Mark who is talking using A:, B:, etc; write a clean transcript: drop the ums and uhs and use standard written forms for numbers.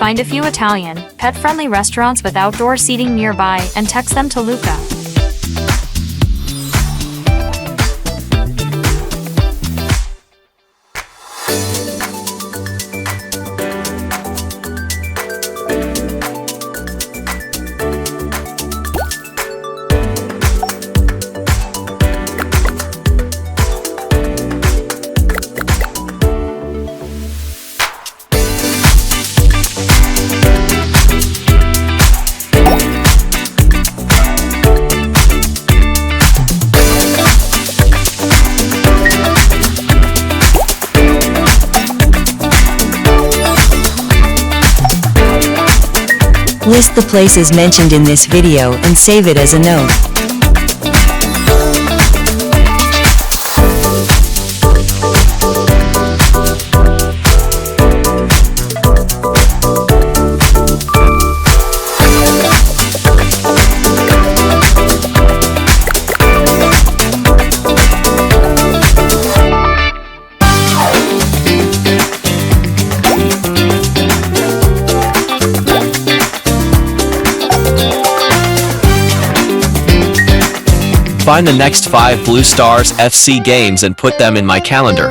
A: Find a few Italian, pet-friendly restaurants with outdoor seating nearby and text them to Luca.
B: List the places mentioned in this video and save it as a note.
C: Find the next 5 Blue Stars FC games and put them in my calendar.